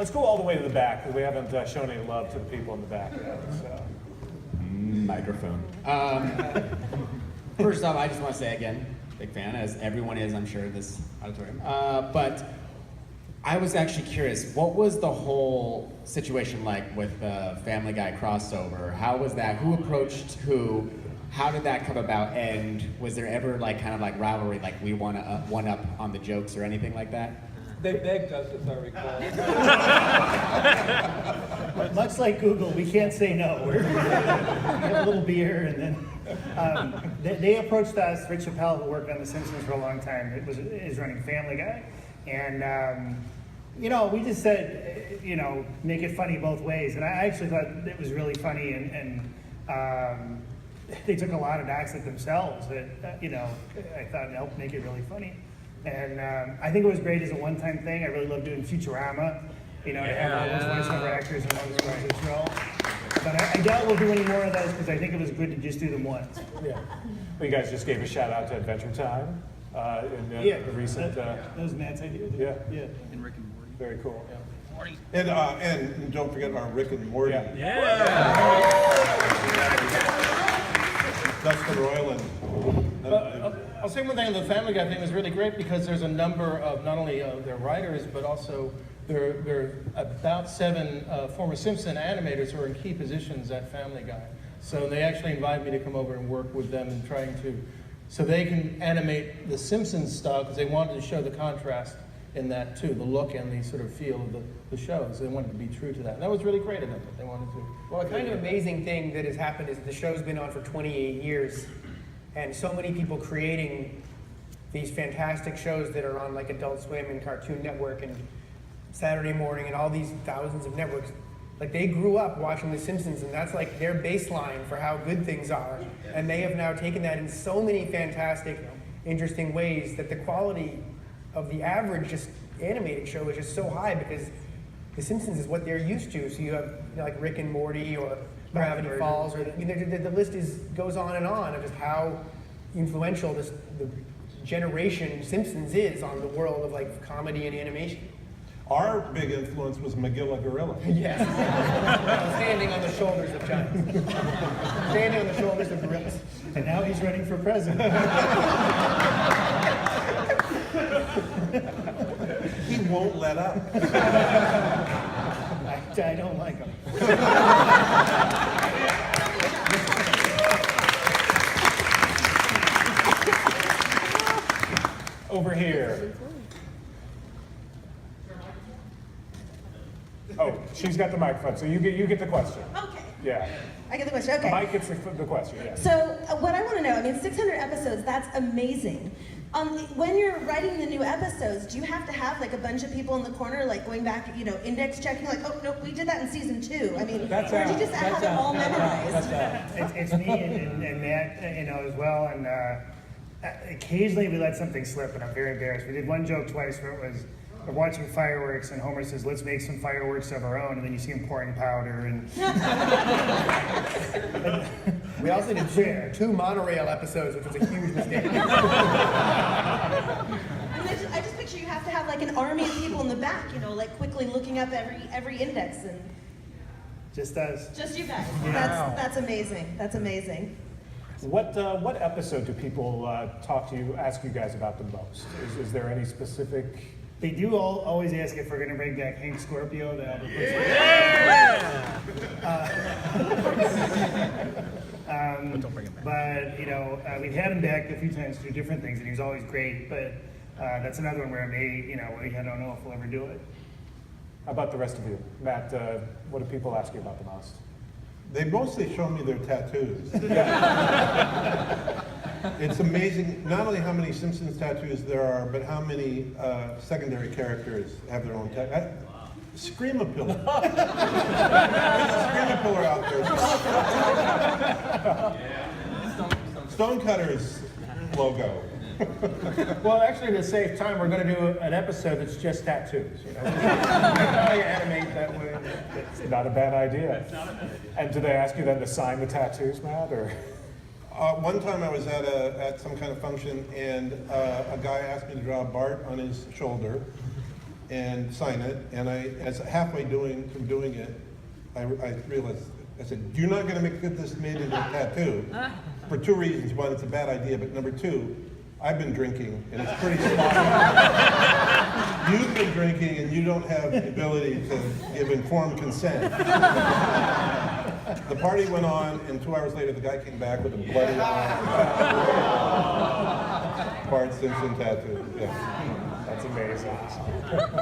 Let's go all the way to the back, because we haven't shown any love to the people in the back yet. So. Microphone. First off, I just want to say again, big fan, as everyone is, I'm sure, in this auditorium. But I was actually curious, what was the whole situation like with the Family Guy crossover? How was that? Who approached who? How did that come about? And was there ever like kind of like rivalry, like we want to one up on the jokes or anything like that? They begged us, as I recall. Much like Google, we can't say no. We have a little beer, and then they approached us. Rich Chappelle, who worked on The Simpsons for a long time, is running Family Guy, and we just said, make it funny both ways. And I actually thought it was really funny, and they took a lot of knocks at themselves that I thought helped make it really funny. And I think it was great as a one-time thing. I really love doing Futurama, to have all those voiceover actors and all those guys as well. But I doubt we'll do any more of those because I think it was good to just do them once. Yeah. Well, you guys just gave a shout out to Adventure Time in the recent. That was Matt's idea. Yeah. And Rick and Morty. Very cool. Yeah. Morty. And don't forget about Rick and Morty. Yeah. Dustin Roiland. I'll say one thing on the Family Guy thing was really great because there's a number of not only their writers, but also there are about 7 former Simpson animators who are in key positions at Family Guy. So they actually invited me to come over and work with them and so they can animate the Simpsons style because they wanted to show the contrast in that too, the look and the sort of feel of the shows. They wanted to be true to that. And that was really great of them. They wanted to. Well, a kind of amazing thing that has happened is the show's been on for 28 years, and so many people creating these fantastic shows that are on like Adult Swim and Cartoon Network and Saturday Morning and all these thousands of networks. Like they grew up watching The Simpsons, and that's like their baseline for how good things are. And they have now taken that in so many fantastic, interesting ways that the quality of the average just animated show is just so high because The Simpsons is what they're used to. So you have like Rick and Morty or Gravity Falls, or the list goes on of just how influential the generation Simpsons is on the world of like comedy and animation. Our big influence was Magilla Gorilla. Yes. Standing on the shoulders of giants. Standing on the shoulders of gorillas. And now he's running for president. He won't let up. I don't like him. Over here. Oh, she's got the microphone, so you get the question. Okay. Yeah. I get the question, okay. Mike gets the question, yeah. So what I want to know, 600 episodes, that's amazing. When you're writing the new episodes, do you have to have like a bunch of people in the corner, like going back, index checking, like, oh, no, we did that in season 2. I mean, That's or do you just have it all memorized? It's me and Matt, as well. And occasionally we let something slip, and I'm very embarrassed. We did one joke twice where it was, we're watching fireworks, and Homer says, let's make some fireworks of our own, and then you see him pouring powder. And We also did two monorail episodes, which was a huge mistake. And I just picture you have to have like an army of people in the back, like quickly looking up every index and. Just us. Just you guys. Yeah. That's amazing. That's amazing. What episode do people ask you guys about the most? Is there any specific? They do always ask if we're going to bring back Hank Scorpio. But we've had him back a few times to do different things, and he's always great. But that's another one where I don't know if we'll ever do it. How about the rest of you? Matt, what do people ask you about the most? They mostly show me their tattoos. It's amazing not only how many Simpsons tattoos there are, but how many secondary characters have their own tattoo. Scream-a-pillar. There's a Scream-a-pillar out there. Stonecutter's logo. Well, actually, to save time, we're going to do an episode that's just tattoos. How you animate that way. It's not a bad idea. And do they ask you then to sign the tattoos, Matt, or? One time I was at some kind of function, and a guy asked me to draw Bart on his shoulder, and sign it. And as halfway from doing it, I realized, I said, you're not gonna get this made into a tattoo for two reasons. One, it's a bad idea, but number two, I've been drinking and it's pretty spotty. You've been drinking and you don't have the ability to give informed consent. The party went on, and 2 hours later, the guy came back with a bloody arm. Bart Simpson tattoo, yeah. That's amazing.